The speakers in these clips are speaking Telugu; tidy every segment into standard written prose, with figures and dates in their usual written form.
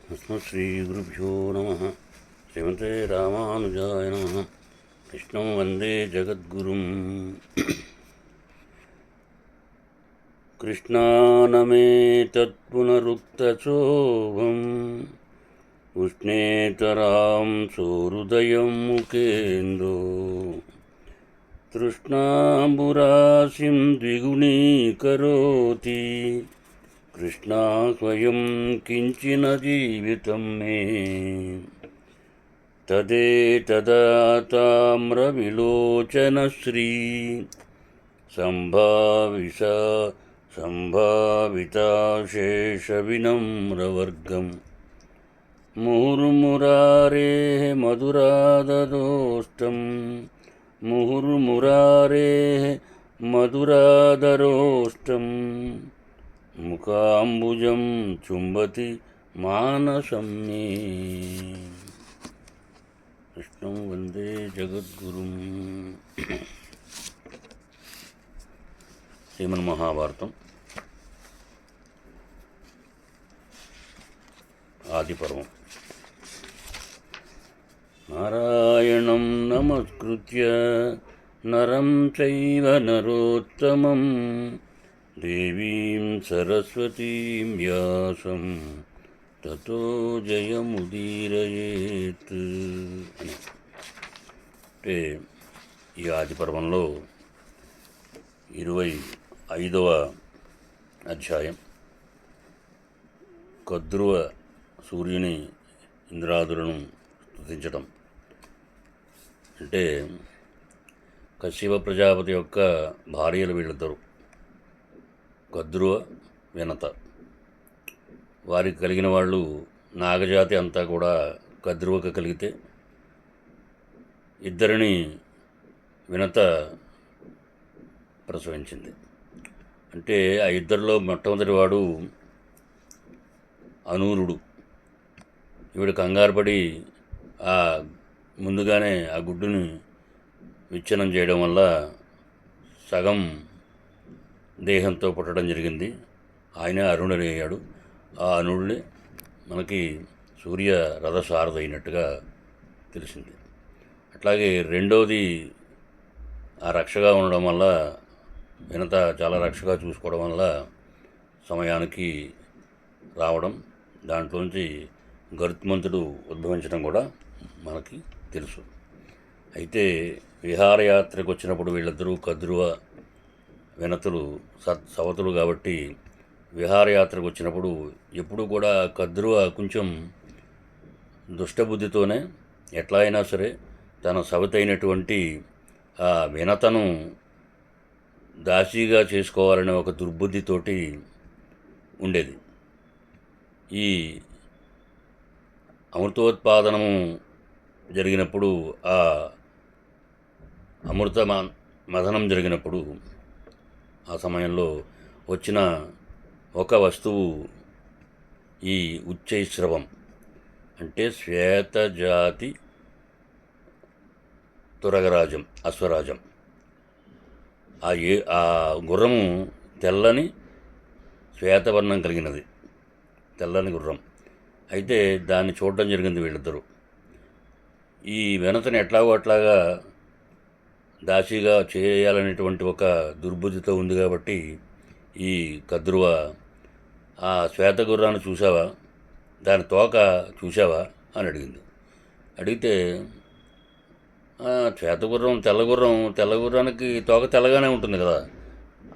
శ్రీగురుభ్యో నమ. శ్రీమతే రామానుజాయ నమ. కృష్ణం వందే జగద్గురుం. కృష్ణానమేతత్పునరుక్తశోభం ఉష్ణేతరాం సోరుదయం ముఖేందో తృష్ణాంబురాశిం ద్విగుణీకరోతి కృష్ణా స్వయం కించిన జీవితం మే తదేతదా తామ్రవిలోచనశ్రీ సంభావితాశేషవినమ్రవర్గం ముహుర్మురారేః మధురాదరోష్టం ముహుర్మురారేః మధురాదరోష్టం ముఖాంబుజం చుంబతి మానసం మే. కృష్ణం వందే జగద్గురుం. శ్రీమన్మహాభారతం ఆదిపర్వం. నారాయణం నమస్కృత్య నరం చైవ నరోత్తమం దేవీం సరస్వతీం వ్యాసం తతో జయముదీరయేత్ అని. అంటే ఈ ఆదిపర్వంలో 25వ అధ్యాయం. కద్రువ సూర్యుని ఇంద్రాదులను స్తుతించటం. అంటే కశ్యప ప్రజాపతి యొక్క భార్యలు వీళ్ళిద్దరు, కద్రువ వినత. వారికి కలిగిన వాళ్ళు నాగజాతి అంతా కూడా కద్రువకు కలిగితే ఇద్దరిని వినత ప్రసవించింది. అంటే ఆ ఇద్దరిలో మొట్టమొదటి వాడు అనూరుడు. ఈవిడ కంగారుపడి ముందుగానే ఆ గుడ్డుని విచ్ఛిన్నం చేయడం వల్ల సగం దేహంతో పుట్టడం జరిగింది. ఆయన అరుణుడు అయ్యాడు. ఆ అరుణుడిని మనకి సూర్య రథసారథి అయినట్టుగా తెలిసింది. అట్లాగే రెండవది ఆ రక్షగా ఉండడం వల్ల, వినత చాలా రక్షగా చూసుకోవడం వల్ల సమయానికి రావడం, దాంట్లోంచి గరుత్మంతుడు ఉద్భవించడం కూడా మనకి తెలుసు. అయితే విహారయాత్రకు వచ్చినప్పుడు వీళ్ళిద్దరూ కద్రువ వినతులు సవతులు కాబట్టి విహారయాత్రకు వచ్చినప్పుడు ఎప్పుడు కూడా కద్రువ కొంచెం దుష్టబుద్ధితోనే ఎట్లా అయినా సరే తన సవతి అయినటువంటి ఆ వినతను దాసీగా చేసుకోవాలనే ఒక దుర్బుద్ధితోటి ఉండేది. ఈ అమృతోత్పాదనము జరిగినప్పుడు, ఆ అమృత మథనం జరిగినప్పుడు ఆ సమయంలో వచ్చిన ఒక వస్తువు ఈ ఉచ్చైశ్రవం, అంటే శ్వేతజాతి తురగరాజం, అశ్వరాజం. ఆ గుర్రము తెల్లని శ్వేతవర్ణం కలిగినది, తెల్లని గుర్రం. అయితే దాన్ని చూడడం జరిగింది వీళ్ళిద్దరూ. ఈ వెనతని ఎట్లాగో అట్లాగా దాసీగా చేయాలనేటువంటి ఒక దుర్బుద్ధితో ఉంది కాబట్టి ఈ కద్రువ ఆ శ్వేత గుర్రాన్ని చూసావా, దాని తోక చూసావా అని అడిగింది. అడిగితే శ్వేతగుర్రం తెల్లగుర్రానికి తోక తెల్లగానే ఉంటుంది కదా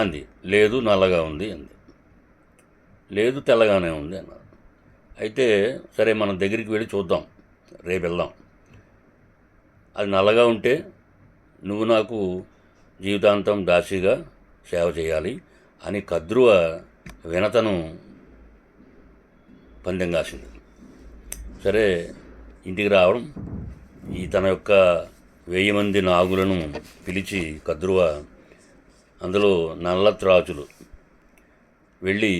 అంది. లేదు, నల్లగా ఉంది అంది. లేదు, తెల్లగానే ఉంది అన్నారు. అయితే సరే, మనం దగ్గరికి వెళ్ళి చూద్దాం, రేపు వెళ్దాం. అది నల్లగా ఉంటే నువ్వు నాకు జీవితాంతం దాసీగా సేవ చేయాలి అని కద్రువ వినతను పందెం కాసింది. సరే, ఇంటికి రావడం, తన యొక్క 1000 మంది నాగులను పిలిచి కద్రువ అందులో నల్ల త్రాచులు వెళ్ళి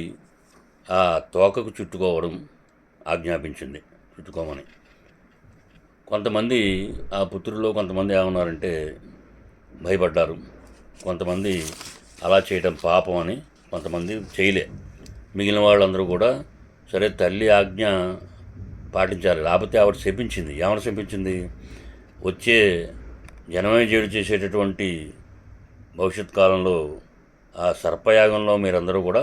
ఆ తోకకు చుట్టుకోవడం ఆజ్ఞాపించింది, చుట్టుకోమని. కొంతమంది ఆ పుత్రుల్లో కొంతమంది ఏమన్నారంటే భయపడ్డారు. కొంతమంది అలా చేయటం పాపం అని, కొంతమంది చేయలే. మిగిలిన వాళ్ళందరూ కూడా సరే తల్లి ఆజ్ఞ పాటించాలి. లేకపోతే ఆవిడ శపించింది. ఏమని శపించింది? వచ్చే జనమేజయుడు చేసేటటువంటి భవిష్యత్ కాలంలో ఆ సర్పయాగంలో మీరందరూ కూడా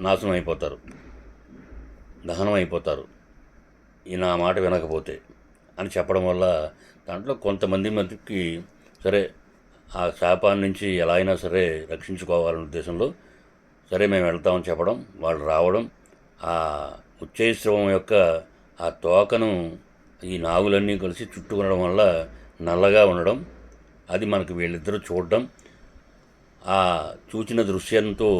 నాశనం అయిపోతారు, దహనం అయిపోతారు ఈ నా మాట వినకపోతే అని చెప్పడం వల్ల దాంట్లో కొంతమంది మధ్యకి సరే ఆ శాపాన్ని నుంచి ఎలా అయినా సరే రక్షించుకోవాలనే ఉద్దేశంలో సరే మేము వెళ్తామని చెప్పడం, వాళ్ళు రావడం, ఆ ఉచ్చైశ్రవం యొక్క ఆ తోకను ఈ నాగులన్నీ కలిసి చుట్టుకునడం వల్ల నల్లగా ఉండడం, అది మనకు వీళ్ళిద్దరూ చూడడం, ఆ చూచిన దృశ్యంతో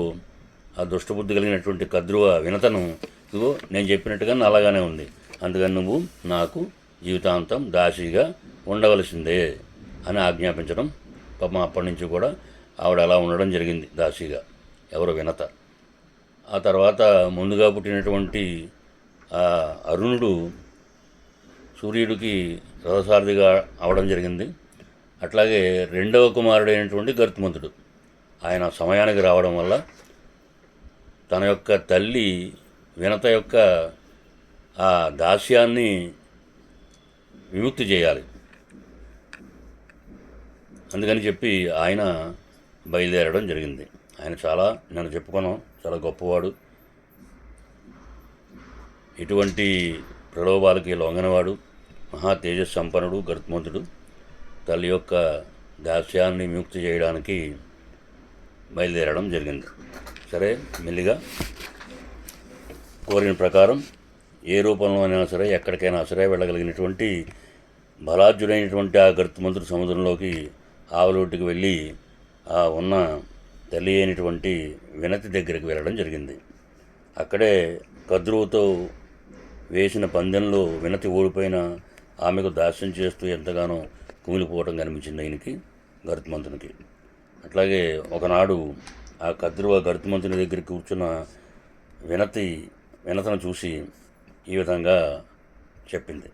ఆ దుష్టబుద్ధి కలిగినటువంటి కద్రువ వినతను ఇదిగో నేను చెప్పినట్టుగా నల్లగానే ఉంది, అందుకని నువ్వు నాకు జీవితాంతం దాసిగా ఉండవలసిందే అని ఆజ్ఞాపించడం. పాపం అప్పటి నుంచి కూడా ఆవిడ అలా ఉండడం జరిగింది దాసిగా, ఎవరు వినత. ఆ తర్వాత ముందుగా పుట్టినటువంటి అరుణుడు సూర్యుడికి రథసారథిగా అవడం జరిగింది. అట్లాగే రెండవ కుమారుడైనటువంటి గరుత్మంతుడు ఆయన సమయానికి రావడం వల్ల తన యొక్క తల్లి వినత యొక్క ఆ దాస్యాన్ని విముక్తి చేయాలి, అందుకని చెప్పి ఆయన బయలుదేరడం జరిగింది. ఆయన చాలా నేను చెప్పుకున్నాం, చాలా గొప్పవాడు, ఇటువంటి ప్రలోభాలకి లొంగనవాడు, మహా తేజస్ సంపన్నుడు గరుత్మంతుడు. తల్లి యొక్క దాస్యాన్ని విముక్తి చేయడానికి బయలుదేరడం జరిగింది. సరే మెల్లిగా కోరిన ప్రకారం ఏ రూపంలో అయినా సరే ఎక్కడికైనా సరే వెళ్ళగలిగినటువంటి బలాఢ్యుడైనటువంటి ఆ గరుత్మంతుడు సముద్రంలోకి ఆవలోటికి వెళ్ళి ఆ ఉన్న తల్లి అయినటువంటి వినతి దగ్గరికి వెళ్ళడం జరిగింది. అక్కడే కద్రువుతో వేసిన పందెంలో వినతి ఓడిపోయిన ఆమెకు దాస్యం చేస్తూ ఎంతగానో కుమిలిపోవడం కనిపించింది ఆయనకి, గరుత్మంతునికి. అట్లాగే ఒకనాడు ఆ కద్రువ గరుత్మంతుని దగ్గరికి కూర్చున్న వినతను చూసి ఈ విధంగా చెప్పింది.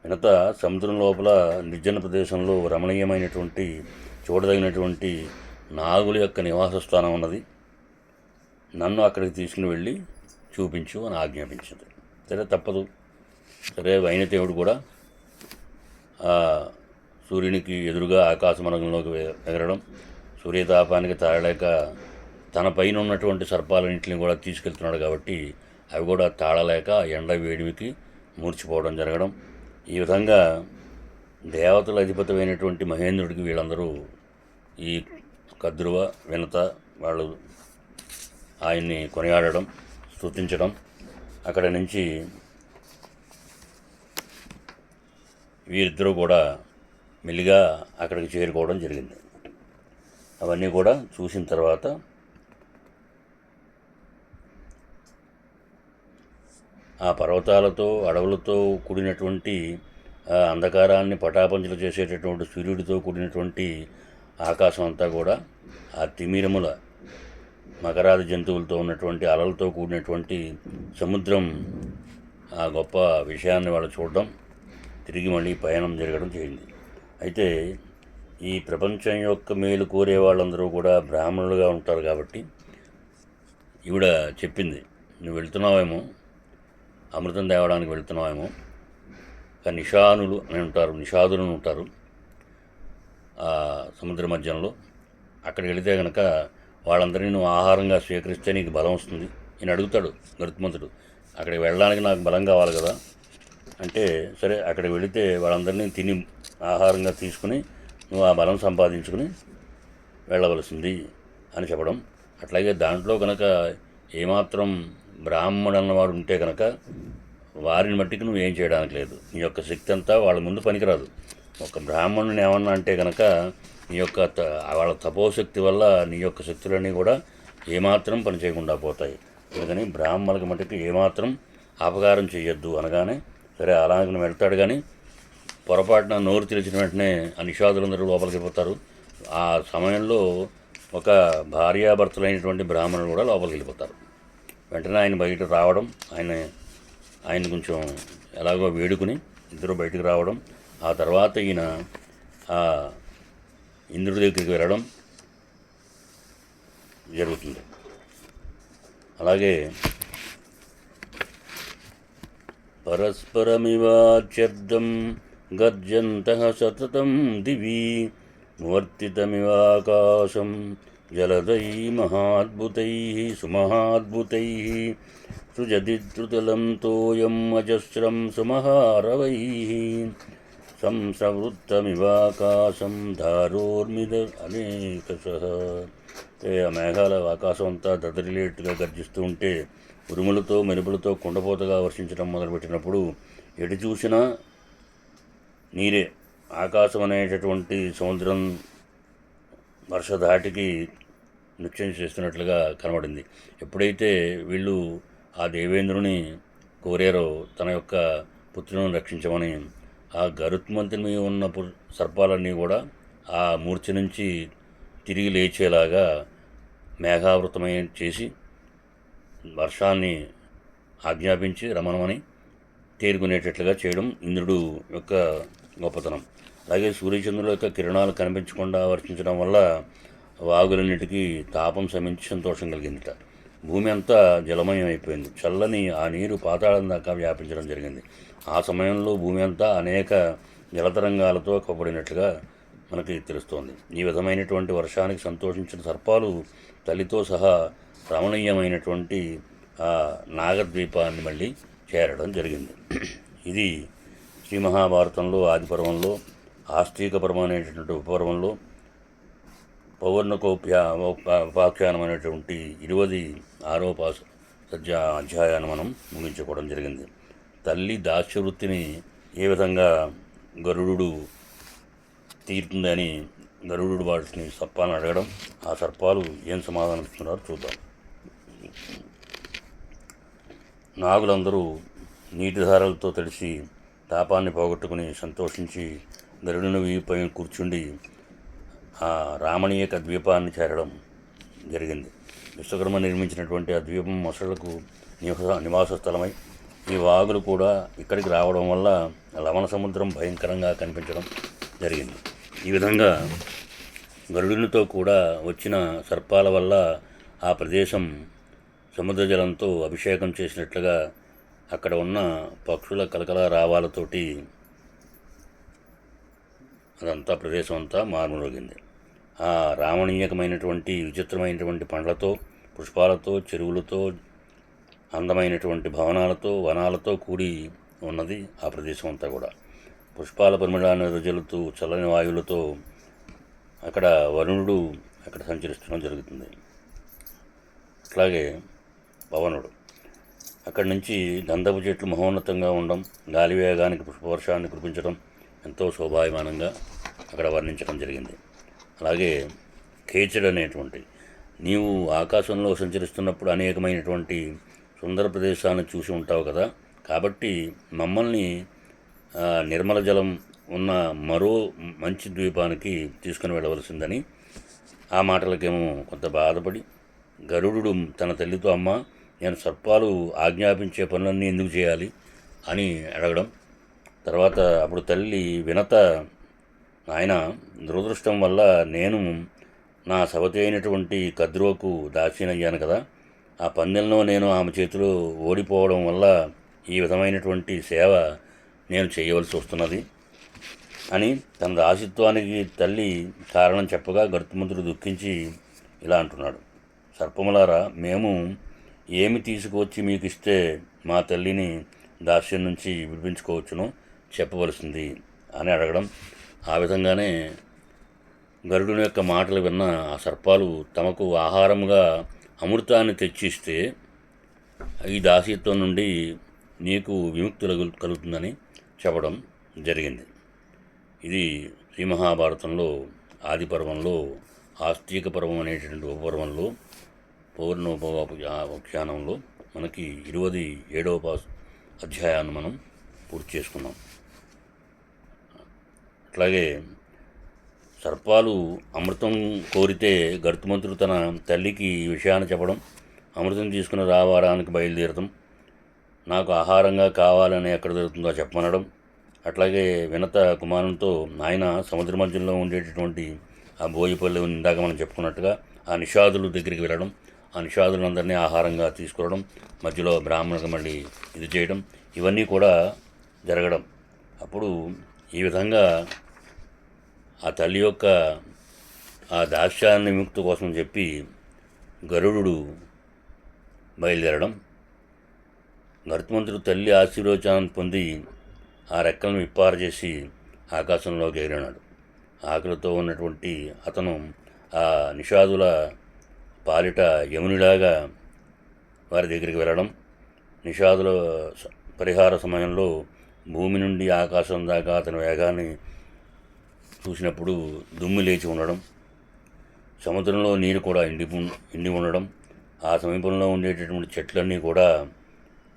వినత సముద్రం లోపల నిర్జన ప్రదేశంలో రమణీయమైనటువంటి చూడదగినటువంటి నాగుల యొక్క నివాస స్థానం ఉన్నది, నన్ను అక్కడికి తీసుకుని వెళ్ళి చూపించు అని ఆజ్ఞాపించింది. సరే తప్పదు. సరే వైనదేవుడు కూడా ఆ సూర్యునికి ఎదురుగా ఆకాశమార్గంలోకి ఎగరడం, సూర్యతాపానికి తాళలేక తన పైన ఉన్నటువంటి సర్పాలన్నింటిని కూడా తీసుకెళ్తున్నాడు కాబట్టి అవి కూడా తాళలేక ఎండ వేడిమికి మూర్చిపోవడం జరగడం. ఈ విధంగా దేవతల అధిపతమైనటువంటి మహేంద్రుడికి వీళ్ళందరూ ఈ కద్రువ వినత వాళ్ళు ఆయన్ని కొనియాడడం, స్తుతించడం, అక్కడ నుంచి వీరిద్దరూ కూడా మెల్లిగా అక్కడికి చేరుకోవడం జరిగింది. అవన్నీ కూడా చూసిన తర్వాత ఆ పర్వతాలతో అడవులతో కూడినటువంటి అంధకారాన్ని పటాపంచలు చేసేటటువంటి సూర్యుడితో కూడినటువంటి ఆకాశం అంతా కూడా ఆ తిమిరముల మకరాది జంతువులతో ఉన్నటువంటి అలలతో కూడినటువంటి సముద్రం ఆ గొప్ప విషయాన్ని వాళ్ళు చూడడం, తిరిగి మళ్ళీ పయనం జరగడం జరిగింది. అయితే ఈ ప్రపంచం యొక్క మేలు కోరే వాళ్ళందరూ కూడా బ్రాహ్మణులుగా ఉంటారు కాబట్టి ఈవిడ చెప్పింది, నువ్వు వెళ్తున్నావేమో అమృతం తేవడానికి వెళ్తున్నావేమో, నిషానులు అని ఉంటారు, నిషాదులు ఉంటారు సముద్ర మధ్యంలో, అక్కడికి వెళితే కనుక వాళ్ళందరినీ నువ్వు ఆహారంగా స్వీకరిస్తే నీకు బలం వస్తుంది. ఈయన అడుగుతాడు గరుత్మంతుడు, అక్కడికి వెళ్ళడానికి నాకు బలం కావాలి కదా అంటే, సరే అక్కడికి వెళితే వాళ్ళందరినీ తిని ఆహారంగా తీసుకుని నువ్వు ఆ బలం సంపాదించుకుని వెళ్ళవలసింది అని చెప్పడం. అట్లాగే దాంట్లో కనుక ఏమాత్రం బ్రాహ్మణుడు అన్నవాడు ఉంటే కనుక వారిని మట్టికి నువ్వు ఏం చేయడానికి లేదు, నీ యొక్క శక్తి అంతా వాళ్ళ ముందు పనికిరాదు. ఒక బ్రాహ్మణుని ఏమన్నా అంటే కనుక నీ యొక్క వాళ్ళ తపోశక్తి వల్ల నీ యొక్క శక్తులన్నీ కూడా ఏమాత్రం పని చేయకుండా పోతాయి. అందుకని బ్రాహ్మణులకి మటుకు ఏమాత్రం అపకారం చేయొద్దు అనగానే సరే అలాగే వెళ్తాడు. కానీ పొరపాటున నోరు తెరిచిన వెంటనే ఆ నిషాదులందరూ లోపలికి పోతారు. ఆ సమయంలో ఒక భార్యాభర్తలైనటువంటి బ్రాహ్మణులు కూడా లోపలికి వెళ్ళిపోతారు. వెంటనే ఆయన బయట రావడం, ఆయన కొంచెం ఎలాగో వేడుకుని ఇద్దరు బయటకు రావడం, ఆ తర్వాత ఈయన ఇంద్రుడి దగ్గరికి వెళ్ళడం జరుగుతుంది. అలాగే పరస్పరమివాచ్యర్థం గర్జంతః సతతం దివి నివర్తితమివాకాశం జలదై మహాద్భుతై సుమహాద్భుతై సృజతిద్రుతలం తోయం అజస్రం సుమహారవై సంసవృత్తమివాకాశం ధారోర్మిద అనేకశః. ఆ మేఘాల ఆకాశం అంతా దదరిలేట్టుగా గర్జిస్తూ ఉంటే ఉరుములతో మెరుపులతో కుండపోతగా వర్షించడం మొదలుపెట్టినప్పుడు ఎటు చూసినా నీరే. ఆకాశం అనేటటువంటి సముద్రం వర్షధాటికి నృత్యం చేస్తున్నట్లుగా కనబడింది. ఎప్పుడైతే వీళ్ళు ఆ దేవేంద్రుని కోరారో తన యొక్క పుత్రులను రక్షించమని, ఆ గరుత్మంతుని మీద ఉన్న సర్పాలన్నీ కూడా ఆ మూర్ఛ నుంచి తిరిగి లేచేలాగా మేఘావృతమై చేసి వర్షాన్ని ఆజ్ఞాపించి రమణమని తేరుకునేటట్లుగా చేయడం ఇంద్రుడు యొక్క గొప్పతనం. అలాగే సూర్యచంద్రుల యొక్క కిరణాలు కనిపించకుండా వర్షించడం వల్ల వాగులన్నిటికీ తాపం శమించి సంతోషం కలిగిందిట. భూమి అంతా జలమయం అయిపోయింది. చల్లని ఆ నీరు పాతాళం దాకా వ్యాపించడం జరిగింది. ఆ సమయంలో భూమి అంతా అనేక జలతరంగాలతో కప్పబడినట్లుగా మనకి తెలుస్తోంది. ఈ విధమైనటువంటి వర్షానికి సంతోషించిన సర్పాలు తల్లితో సహా రమణీయమైనటువంటి ఆ నాగద్వీపాన్ని మళ్ళీ చేరడం జరిగింది. ఇది శ్రీ మహాభారతంలో ఆదిపర్వంలో ఆస్తిక పర్వం అనేటటువంటి ఉపపర్వంలో ఉపాఖ్యానమైనటువంటి 26వ అధ్యాయాన్ని మనం ముగించుకోవడం జరిగింది. తల్లి దాస్యవృత్తిని ఏ విధంగా గరుడు తీరుతుందని గరుడు వాటిని సర్పాలను అడగడం, ఆ సర్పాలు ఏం సమాధానం ఇస్తున్నారో చూద్దాం. నాగులందరూ నీటి ధారలతో తడిసి తాపాన్ని పోగొట్టుకుని సంతోషించి గరుడుని వీపై కూర్చుండి ఆ రామణీయక ద్వీపాన్ని చేరడం జరిగింది. విశ్వకర్మ నిర్మించినటువంటి ఆ ద్వీపం మొసళ్లకు నివాస స్థలమై ఈ వాగులు కూడా ఇక్కడికి రావడం వల్ల లవణ సముద్రం భయంకరంగా కనిపించడం జరిగింది. ఈ విధంగా గరుడునితో కూడా వచ్చిన సర్పాల వల్ల ఆ ప్రదేశం సముద్ర జలంతో అభిషేకం చేసినట్లుగా అక్కడ ఉన్న పక్షుల కలకల రావాలతోటి అదంతా ప్రదేశం అంతా మారుమోగింది. ఆ రామణీయకమైనటువంటి విచిత్రమైనటువంటి పండ్లతో, పుష్పాలతో, చెరువులతో, అందమైనటువంటి భవనాలతో, వనాలతో కూడి ఉన్నది ఆ ప్రదేశం అంతా కూడా. పుష్పాల పరిమళాన్ని వెదజల్లుతూ చల్లని వాయువులతో అక్కడ వరుణుడు అక్కడ సంచరిస్తడం జరుగుతుంది. అట్లాగే పవనుడు అక్కడి నుంచి గంధపు చెట్లు మహోన్నతంగా ఉండడం, గాలి వేగానికి పుష్పవర్షాన్ని కురిపించడం ఎంతో శోభాయమానంగా అక్కడ వర్ణించడం జరిగింది. అలాగే కేచడు అనేటువంటి, నీవు ఆకాశంలో సంచరిస్తున్నప్పుడు అనేకమైనటువంటి సుందర ప్రదేశాలను చూసి ఉంటావు కదా, కాబట్టి మమ్మల్ని నిర్మల జలం ఉన్న మరో మంచి ద్వీపానికి తీసుకుని వెళ్ళవలసిందని. ఆ మాటలకేమో కొంత బాధపడి గరుడు తన తల్లితో, అమ్మ నేను సర్పాలు ఆజ్ఞాపించే పనులన్నీ ఎందుకు చేయాలి అని అడగడం. తర్వాత అప్పుడు తల్లి వినత, ఆయన దురదృష్టం వల్ల నేను నా సవతి అయినటువంటి కద్రువకు దాసీనయ్యాను కదా, ఆ పందెంలో నేను ఆమె చేతిలో ఓడిపోవడం వల్ల ఈ విధమైనటువంటి సేవ నేను చేయవలసి వస్తున్నది అని తన దాసిత్వానికి తల్లి కారణం చెప్పగా గరుత్మంతుడు దుఃఖించి ఇలా అంటున్నాడు, సర్పములారా, మేము ఏమి తీసుకువచ్చి మీకు ఇస్తే మా తల్లిని దాస్యం నుంచి విడిపించుకోవచ్చునో చెప్పవలసింది అని అడగడం. ఆ విధంగానే గరుడుని యొక్క మాటలు విన్న ఆ సర్పాలు తమకు ఆహారంగా అమృతాన్ని తెచ్చిస్తే ఈ దాసీత్వం నుండి నీకు విముక్తి కలుగుతుందని చెప్పడం జరిగింది. ఇది శ్రీ మహాభారతంలో ఆదిపర్వంలో ఆస్తిక పర్వం అనేటువంటి ఉపపర్వంలో పౌర్ణోపఖ్యానంలో మనకి 27వ అధ్యాయాన్ని మనం పూర్తి చేసుకున్నాం. అట్లాగే సర్పాలు అమృతం కోరితే గరుత్మంతుడు తన తల్లికి ఈ విషయాన్ని చెప్పడం, అమృతం తీసుకుని రావడానికి బయలుదేరడం, నాకు ఆహారంగా కావాలని ఎక్కడ దొరుకుతుందో చెప్పనడం. అట్లాగే వినత కుమారునితో ఆయన సముద్ర మధ్యంలో ఉండేటటువంటి ఆ బోయిపల్లి ఇందాక మనం చెప్పుకున్నట్టుగా ఆ నిషాదుల దగ్గరికి వెళ్ళడం, ఆ నిషాదులందరినీ ఆహారంగా తీసుకోవడం, మధ్యలో బ్రాహ్మణులకు మళ్ళీ ఇది చేయడం, ఇవన్నీ కూడా జరగడం. అప్పుడు ఈ విధంగా ఆ తల్లి యొక్క ఆ దాస్యాన్ని విముక్తి కోసం చెప్పి గరుడు బయలుదేరడం, గరుత్మంతుడు తల్లి ఆశీర్వచనాన్ని పొంది ఆ రెక్కలను విప్పార చేసి ఆకాశంలోకి ఎగిరినాడు. ఆకలితో ఉన్నటువంటి అతను ఆ నిషాదుల పాలిట యమునిలాగా వారి దగ్గరికి వెళ్ళడం, నిషాదుల పరిహార సమయంలో భూమి నుండి ఆకాశం దాకా అతని వేగాన్ని చూసినప్పుడు దుమ్ము లేచి ఉండడం, సముద్రంలో నీరు కూడా ఎండి ఉండడం, ఆ సమీపంలో ఉండేటటువంటి చెట్లన్నీ కూడా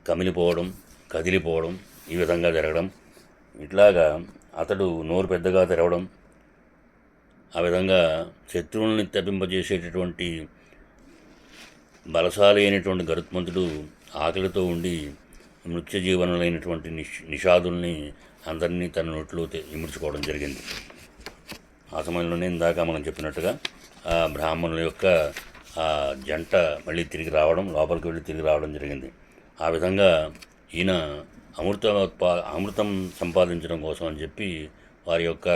కమిలిపోవడం, కదిలిపోవడం, ఈ విధంగా జరగడం. ఇట్లాగా అతడు నోరు పెద్దగా తెరవడం, ఆ విధంగా శత్రువుల్ని తప్పింపజేసేటటువంటి బలశాలి అయినటువంటి గరుత్మంతుడు ఆకలితో ఉండి నృత్య జీవనులైనటువంటి నిషాదుల్ని అందరినీ తన నోట్లో ఇముడ్చుకోవడం జరిగింది. ఆ సమయంలోనే ఇందాక మనం చెప్పినట్టుగా ఆ బ్రాహ్మణుల యొక్క ఆ జంట మళ్ళీ తిరిగి రావడం, లోపలికి వెళ్ళి తిరిగి రావడం జరిగింది. ఆ విధంగా ఈయన అమృతం సంపాదించడం కోసం అని చెప్పి వారి యొక్క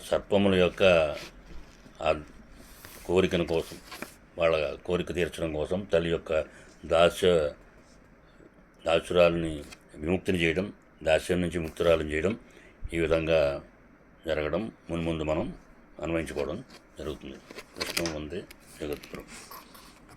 సర్పముల యొక్క కోరికను కోసం, వాళ్ళ కోరిక తీర్చడం కోసం తల్లి యొక్క దాసురాలని విముక్తిని చేయడం, దాస్యం నుంచి ముక్తురాలను చేయడం, ఈ విధంగా జరగడం మున్ముందు మనం అన్వయించుకోవడం జరుగుతుంది. కృష్ణం వందే జగద్గురు.